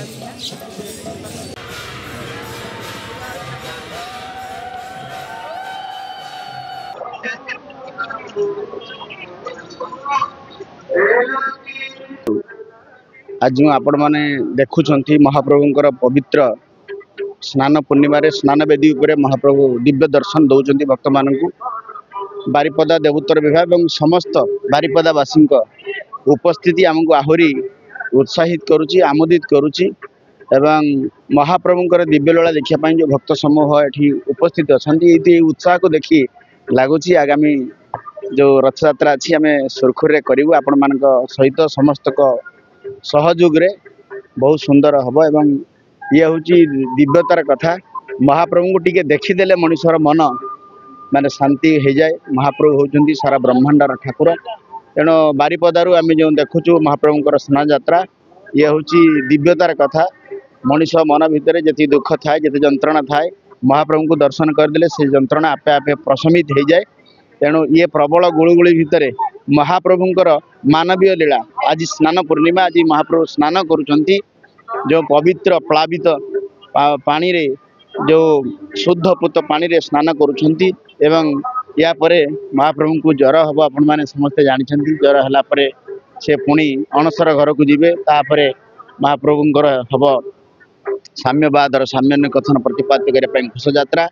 आज जो आपण मैंने देखुं महाप्रभुंकर पवित्र स्नान पूर्णिम स्नान वेदी उपरे महाप्रभु दिव्य दर्शन दौरान भक्त मान बारिपदा देवोत्तर विभाग और समस्त बारिपदावासी उपस्थिति आमको आहरी उत्साहित करुच्ची आमोदित करुच्ची एवं महाप्रभुंकर दिव्यलीला देखापी जो भक्त समूह ये उपस्थित अच्छा ये उत्साह को देखी लगुच आगामी जो रथयात्रा अच्छी आम सुरखुर में करूँ आपण मान सहित समस्त सहयोग रे बहुत सुंदर हम एवं ये हूँ दिव्यतार कथा महाप्रभु को टिके देखीदेले मनुष्यर मन माने शांति हो जाए। महाप्रभु होउछंती सारा ब्रह्मांडर ठाकुर तेणु बारिपदारू आम जो देखुचु महाप्रभुंकर स्नान यात्रा ये हूँ दिव्यतार कथा मनुष्य मन भितर जी दुख थाए जी जंत्रणा थाए महाप्रभु को दर्शन करदे से जंत्रणा आपे आपे प्रशमित हो जाए। तेणु ये प्रबल गुळुगुळी भितर महाप्रभुंकर मानवीय लीला आज स्नान पूर्णिमा आज महाप्रभु स्नान करुचंती जो पवित्र प्लावित पानी रे जो शुद्ध पूत पानी रे स्नान करुचंती एवं या परे महाप्रभु को ज्वर हम आपण मैंने समस्ते जानते ज्वर है परे से पुणी अणसर घर को जीवे तापरे महाप्रभुंकर हम साम्यवादर साम्य कथन प्रतिपाद्य करने घोष यात्रा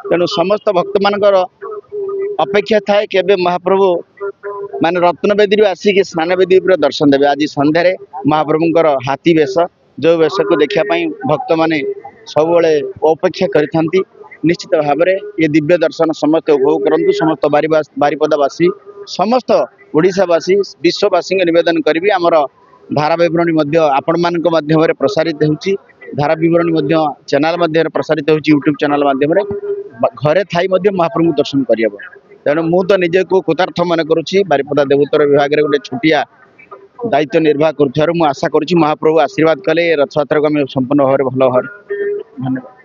तेणु समस्त भक्त मानकर अपेक्षा थाए केबे महाप्रभु माने रत्नवेदी आसिक स्नान वेदी दर्शन देवे। आज संध्यारे महाप्रभुंकर हाथी वेश जो वेश को देखापी भक्त माने सब अपेक्षा करिथांती निश्चित भाव में ये दिव्य दर्शन समस्त उपभोग करंतु समस्त बारिपदावासी समस्त ओडिशावासी विश्ववासी निवेदन करी आमर धारा विवरणी आपण मान माध्यम प्रसारित होउची धारा विवरणी चैनल मध्य प्रसारित होउची यूट्यूब चैनल माध्यम घरे थाई महाप्रभु दर्शन करियब। तेणु मु तो निजे को कृतार्थ मन करुच्ची बारिपदा देवोत्तर विभाग में गोटे छुटिया दायित्व निर्वाह कर आशा करुच्ची महाप्रभु आशीर्वाद कले रथयात्रा को आम संपूर्ण भाव में भल भाव धन्यवाद।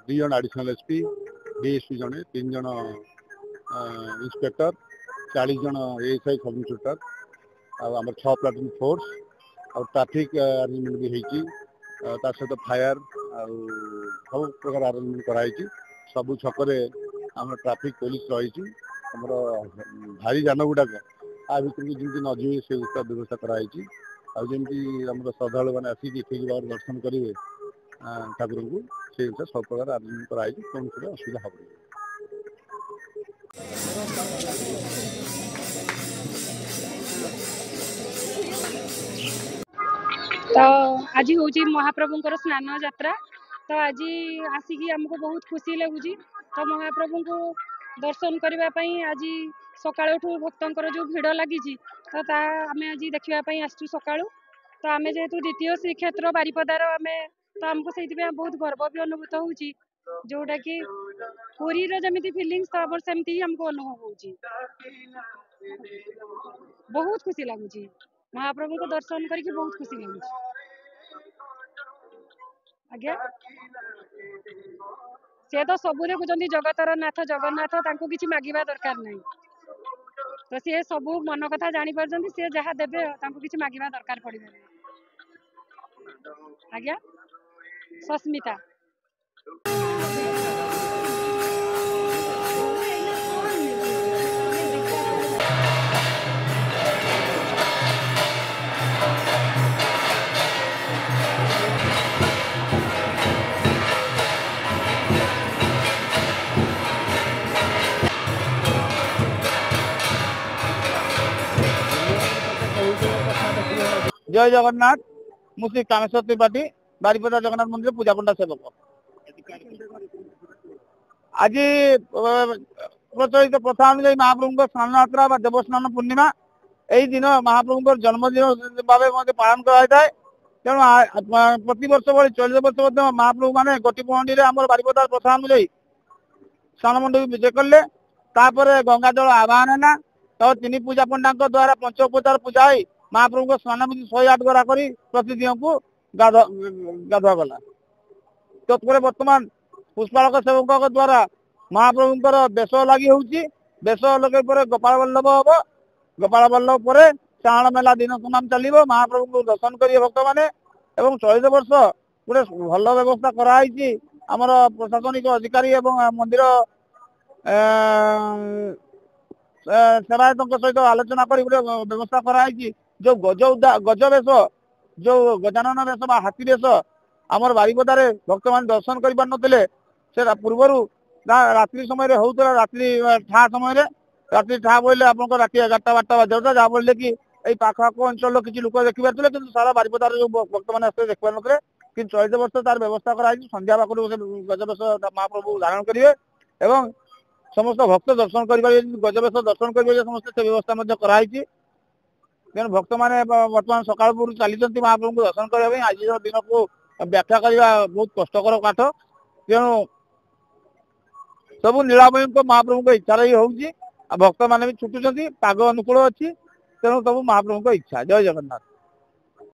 दुई जन एडिशनल एसपी डीएसपी जड़े 3 जन इंस्पेक्टर 40 जन एएसआई सब इंस्पेक्टर आम 6 प्लाटून फोर्स और ट्रैफिक अरेंजमेंट भी होती सहित फायर सब प्रकार अरेंजमेंट कराई सबू छकरे आम ट्रैफिक पुलिस रही भारी जान गुड़ाक आ भर जमी न जी से व्यवस्था कराई आम श्रद्धा मैंने आसिक ठीक भाव दर्शन करेंगे ठाकुर को से सब प्रकार आयोजन कराई कौन असुविधा हम तो आज हूँ महाप्रभुंकर स्नान यात्रा तो आज आसिकी आमको बहुत खुशी लगुच तो महाप्रभु को दर्शन करने आज सकाळ भक्तर जो भिड़ लगी तो आम आज देखापी आसु सका तो आम जेहेतु द्वितीय श्रीक्षेत्र बारिपदार आम तो आमको से बहुत गर्व भी अनुभूत होउची जोटा कि पुरी रो जमिति फीलिंग्स तो आम सेमती हमको अनुभव होउची बहुत खुशी लगुची महाप्रभु को दर्शन करके बहुत खुशी लगुची आज्ञा से तो सबू देखुं जगतर नाथ जगन्नाथ तांको किछि मागिबा दरकार नहीं तो सी सबू मन कथा जानी पारछंती से जहाँ देबे तांको किछि मागिबा दरकार पड़िबे आज्ञा सस्मिता जय जगन्नाथ मुझे कामेश्वर त्रिपाठी बारिपदा जगन्नाथ मंदिर पूजा पंडा सेवक आज प्रचलित प्रथा अनुजाई महाप्रभु स्नान यात्रा देवस्नान पूर्णिमा यही दिन महाप्रभु जन्मदिन भाव पालन कराए तेणु प्रति वर्ष भाई 40 वर्ष महाप्रभु मैंने गोटी पहंडी आम बारिपदा प्रथा अनुजाई स्नान मंडप विजय कले तापर गंगा जल आवाहन है तो तीन पूजा पंडा द्वारा पंचोपचार पूजा ही महाप्रभु स्नान विधि 108 गरा कर प्रतिदिन को गाधुआ गला तत्पर बर्तमान पुष्पालक सेवक द्वारा महाप्रभुंर बेश लगी होची बेश लगे गोपाल बल्लभ हम गोपाल बल्लभ पर चाण मेला दिन तमाम चलो महाप्रभु को दर्शन करेंगे भक्त मैंने चलित वर्ष गोटे भल व्यवस्था कराई आमर प्रशासनिक अधिकारी एवं मंदिर सेवायत सहित आलोचना कर व्यवस्था कराई जो गज वेश जो गजानन वेश हाथी वेश आमर बारिपदारे भक्त मान दर्शन कर पार नथिले से पूर्वर रात्रि समय होता रात्रि ठा समय रात्रि ठा बोले आप राति 11-12 बाजा जहाँ बोले कि पाख आख अंचल किसी लोक देखी पारे कि सारा बारिपदार जो भक्त मैंने आसते देखी पार ना कि चलित वर्ष तार व्यवस्था कराई संध्या पाखु गजवेश महाप्रभु धारण करेंगे एवं समस्त भक्त दर्शन कर गजवेश दर्शन करेंगे समस्त से व्यवस्था कराई तेणु भक्त मैंने बर्तमान सकाल पूर्व चली महाप्रभु को दर्शन करने आज दिन को व्याख्या करने बहुत कष्टर पाठ तेणु सब नीलामयी महाप्रभु को इच्छा ही हूँ भक्त मैंने भी छुटुंट पाग अनुकूल अच्छी तेणु सब महाप्रभु को इच्छा। जय जगन्नाथ।